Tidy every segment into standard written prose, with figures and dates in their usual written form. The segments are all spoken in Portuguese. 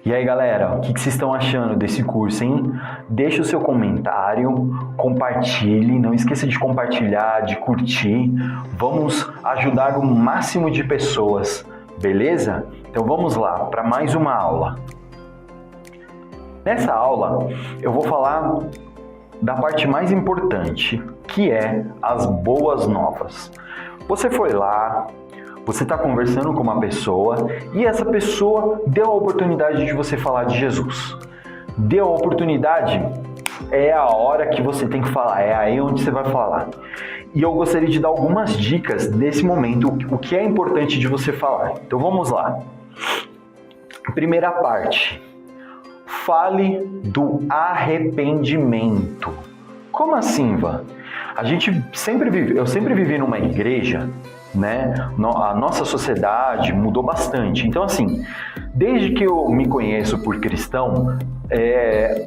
E aí, galera, o que vocês estão achando desse curso, hein? Deixa o seu comentário, compartilhe, não esqueça de compartilhar, de curtir. Vamos ajudar o máximo de pessoas, beleza? Então vamos lá para mais uma aula. Nessa aula, eu vou falar da parte mais importante, que é as boas novas. Você foi lá, você está conversando com uma pessoa e essa pessoa deu a oportunidade de você falar de Jesus. Deu a oportunidade, é a hora que você tem que falar, é aí onde você vai falar. E eu gostaria de dar algumas dicas nesse momento, o que é importante de você falar. Então vamos lá. Primeira parte, fale do arrependimento. Como assim, Ivan? Eu sempre vivi numa igreja, né? A nossa sociedade mudou bastante. Então, assim, desde que eu me conheço por cristão,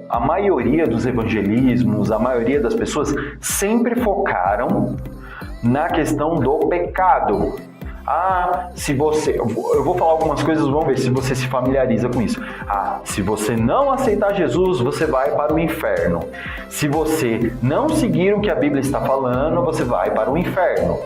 a maioria dos evangelismos, a maioria das pessoas sempre focaram na questão do pecado. Eu vou falar algumas coisas, vamos ver se você se familiariza com isso. Se você não aceitar Jesus, você vai para o inferno. Se você não seguir o que a Bíblia está falando, você vai para o inferno.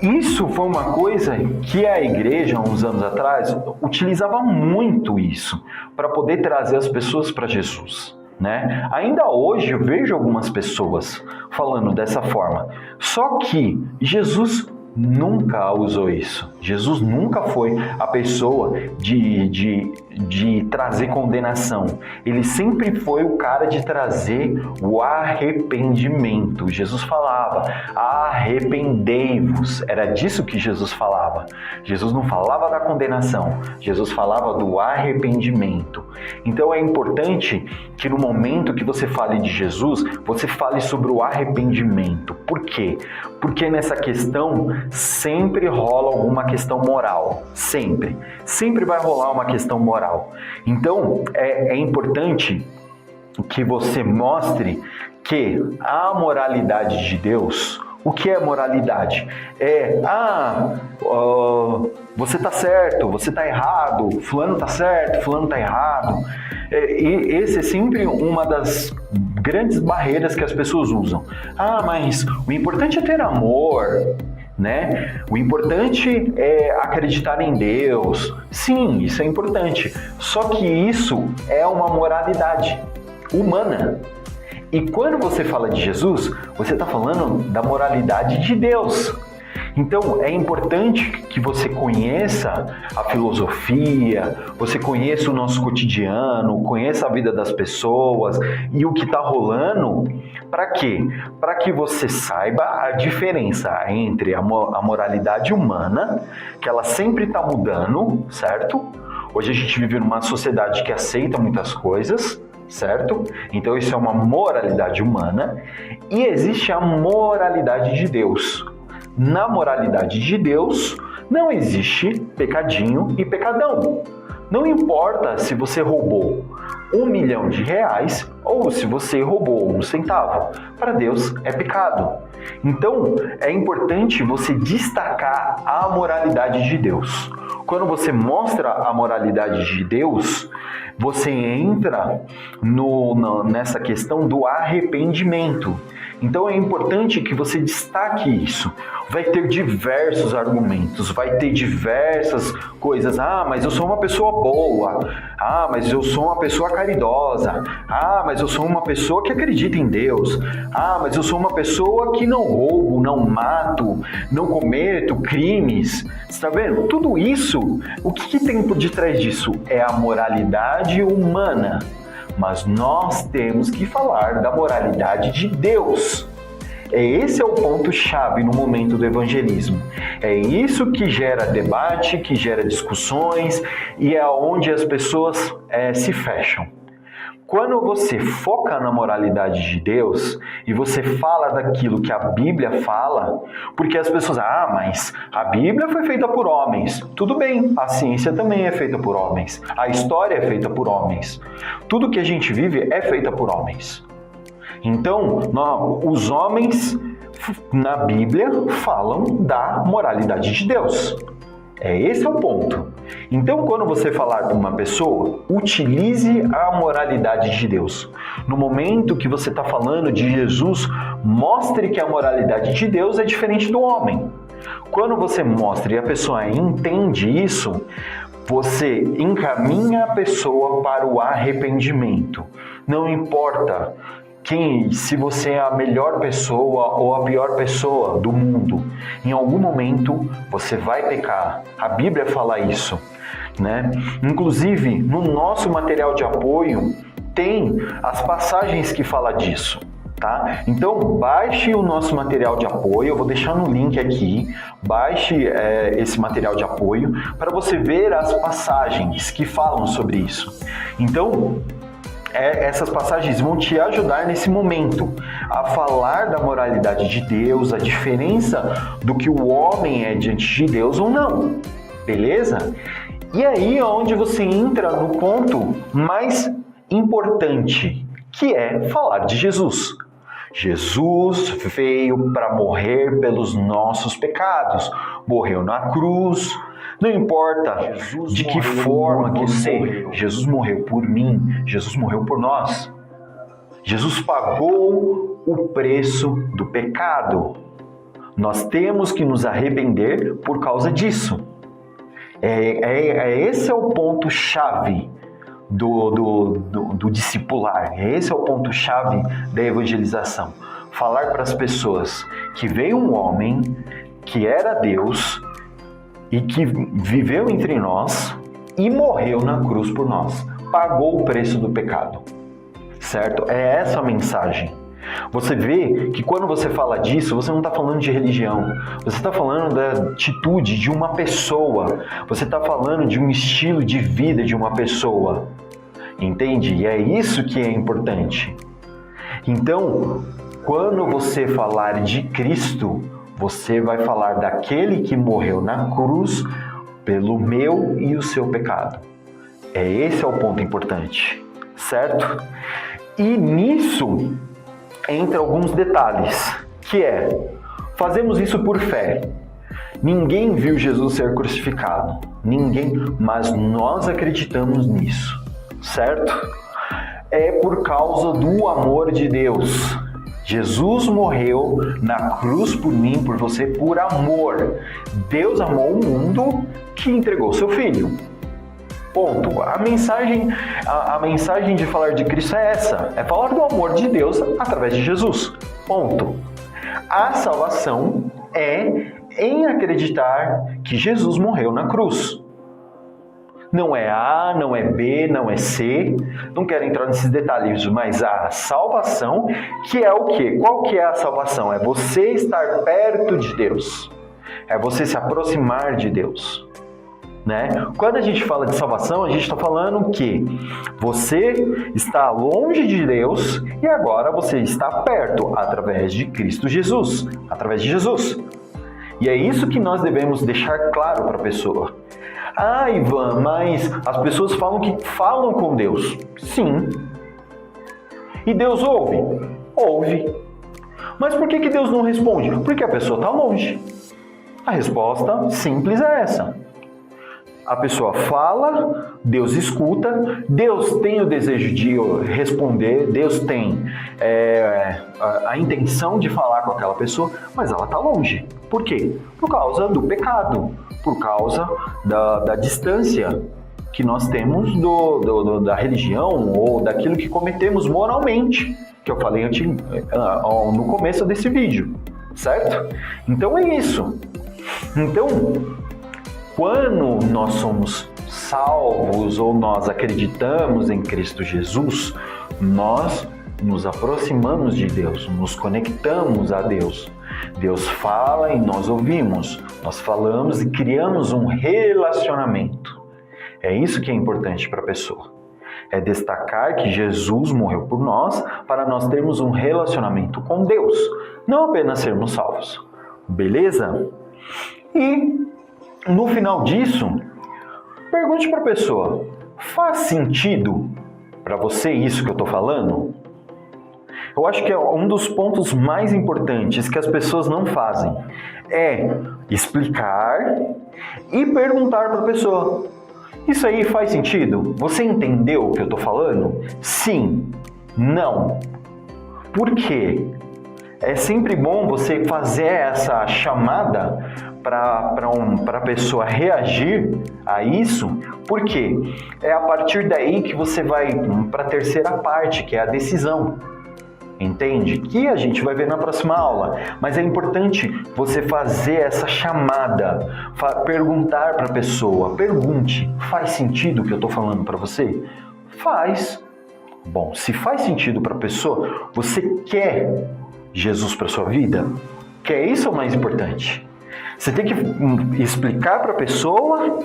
Isso foi uma coisa que a igreja, há uns anos atrás, utilizava muito isso para poder trazer as pessoas para Jesus, né? Ainda hoje eu vejo algumas pessoas falando dessa forma, só que Jesus nunca usou isso. Jesus nunca foi a pessoa de trazer condenação. Ele sempre foi o cara de trazer o arrependimento. Jesus falava, arrependei-vos. Era disso que Jesus falava. Jesus não falava da condenação. Jesus falava do arrependimento. Então é importante que no momento que você fale de Jesus, você fale sobre o arrependimento. Por quê? Porque nessa questão sempre rola alguma questão moral. Sempre. Sempre vai rolar uma questão moral. Então, é importante que você mostre que a moralidade de Deus... O que é moralidade? Você está certo, você está errado, fulano está certo, fulano está errado. E esse é sempre uma das grandes barreiras que as pessoas usam. Mas o importante é ter amor, né? O importante é acreditar em Deus. Sim, isso é importante. Só que isso é uma moralidade humana. E quando você fala de Jesus, você está falando da moralidade de Deus. Então, é importante que você conheça a filosofia, você conheça o nosso cotidiano, conheça a vida das pessoas e o que está rolando. Para quê? Para que você saiba a diferença entre a moralidade humana, que ela sempre está mudando, certo? Hoje a gente vive numa sociedade que aceita muitas coisas, certo? Então isso é uma moralidade humana e existe a moralidade de Deus. Na moralidade de Deus não existe pecadinho e pecadão. Não importa se você roubou R$1 milhão ou se você roubou 1 centavo. Para Deus é pecado. Então é importante você destacar a moralidade de Deus. Quando você mostra a moralidade de Deus, você entra nessa questão do arrependimento. Então é importante que você destaque isso. Vai ter diversos argumentos, vai ter diversas coisas. Mas eu sou uma pessoa boa. Mas eu sou uma pessoa caridosa. Mas eu sou uma pessoa que acredita em Deus. Mas eu sou uma pessoa que não roubo, não mato, não cometo crimes. Você está vendo? Tudo isso, o que tem por detrás disso? É a moralidade humana. Mas nós temos que falar da moralidade de Deus. Esse é o ponto-chave no momento do evangelismo. É isso que gera debate, que gera discussões e é onde as pessoas se fecham. Quando você foca na moralidade de Deus e você fala daquilo que a Bíblia fala, porque as pessoas, mas a Bíblia foi feita por homens. Tudo bem, a ciência também é feita por homens. A história é feita por homens. Tudo que a gente vive é feita por homens. Então, os homens na Bíblia falam da moralidade de Deus. Esse é o ponto. Então, quando você falar com uma pessoa, utilize a moralidade de Deus. No momento que você está falando de Jesus, mostre que a moralidade de Deus é diferente do homem. Quando você mostra e a pessoa entende isso, você encaminha a pessoa para o arrependimento. Não importa se você é a melhor pessoa ou a pior pessoa do mundo, em algum momento você vai pecar. A Bíblia fala isso, né? Inclusive, no nosso material de apoio, tem as passagens que falam disso, tá? Então, baixe o nosso material de apoio, eu vou deixar no link aqui, baixe esse material de apoio para você ver as passagens que falam sobre isso. Então, essas passagens vão te ajudar nesse momento a falar da moralidade de Deus, a diferença do que o homem é diante de Deus ou não, beleza? E aí é onde você entra no ponto mais importante, que é falar de Jesus. Jesus veio para morrer pelos nossos pecados, morreu na cruz. Não importa de que forma que seja, Jesus morreu por mim, Jesus morreu por nós. Jesus pagou o preço do pecado. Nós temos que nos arrepender por causa disso. Esse é o ponto-chave do discipular. Esse é o ponto-chave da evangelização. Falar para as pessoas que veio um homem que era Deus e que viveu entre nós e morreu na cruz por nós. Pagou o preço do pecado. Certo? É essa a mensagem. Você vê que quando você fala disso, você não está falando de religião. Você está falando da atitude de uma pessoa. Você está falando de um estilo de vida de uma pessoa. Entende? E é isso que é importante. Então, quando você falar de Cristo, você vai falar daquele que morreu na cruz pelo meu e o seu pecado. Esse é o ponto importante, certo? E nisso entra alguns detalhes, que fazemos isso por fé. Ninguém viu Jesus ser crucificado, mas nós acreditamos nisso, certo? É por causa do amor de Deus. Jesus morreu na cruz por mim, por você, por amor. Deus amou o mundo que entregou seu Filho. Ponto. A mensagem de falar de Cristo é essa. É falar do amor de Deus através de Jesus. Ponto. A salvação é em acreditar que Jesus morreu na cruz. Não é A, não é B, não é C. Não quero entrar nesses detalhes, mas a salvação, que é o quê? Qual que é a salvação? É você estar perto de Deus. É você se aproximar de Deus. Né? Quando a gente fala de salvação, a gente está falando que você está longe de Deus e agora você está perto através de Cristo Jesus. Através de Jesus. E é isso que nós devemos deixar claro para a pessoa. Ah, Ivan, mas as pessoas falam que falam com Deus. Sim. E Deus ouve? Ouve. Mas por que Deus não responde? Porque a pessoa está longe. A resposta simples é essa. A pessoa fala, Deus escuta, Deus tem o desejo de responder, Deus tem a intenção de falar com aquela pessoa, mas ela está longe. Por quê? Por causa do pecado, por causa da distância que nós temos da religião ou daquilo que cometemos moralmente, que eu falei no começo desse vídeo, certo? Então é isso. Então, quando nós somos salvos ou nós acreditamos em Cristo Jesus, nós nos aproximamos de Deus, nos conectamos a Deus. Deus fala e nós ouvimos, nós falamos e criamos um relacionamento. É isso que é importante para a pessoa. É destacar que Jesus morreu por nós para nós termos um relacionamento com Deus, não apenas sermos salvos. Beleza? E no final disso, pergunte para a pessoa: faz sentido para você isso que eu estou falando? Eu acho que é um dos pontos mais importantes que as pessoas não fazem. É explicar e perguntar para a pessoa: Isso aí faz sentido? Você entendeu o que eu tô falando? Sim. Não. Por quê? É sempre bom você fazer essa chamada para a pessoa reagir a isso, porque é a partir daí que você vai para a terceira parte, que é a decisão. Entende? Que a gente vai ver na próxima aula. Mas é importante você fazer essa chamada, perguntar para a pessoa. Pergunte, faz sentido o que eu estou falando para você? Faz. Bom, se faz sentido para a pessoa, você quer Jesus para sua vida? Quer isso é o mais importante. Você tem que explicar para a pessoa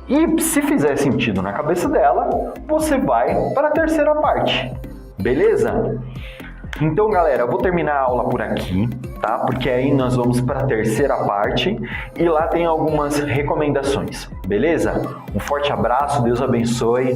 e, se fizer sentido na cabeça dela, você vai para a terceira parte. Beleza? Então, galera, eu vou terminar a aula por aqui, tá? Porque aí nós vamos para a terceira parte e lá tem algumas recomendações, beleza? Um forte abraço, Deus abençoe.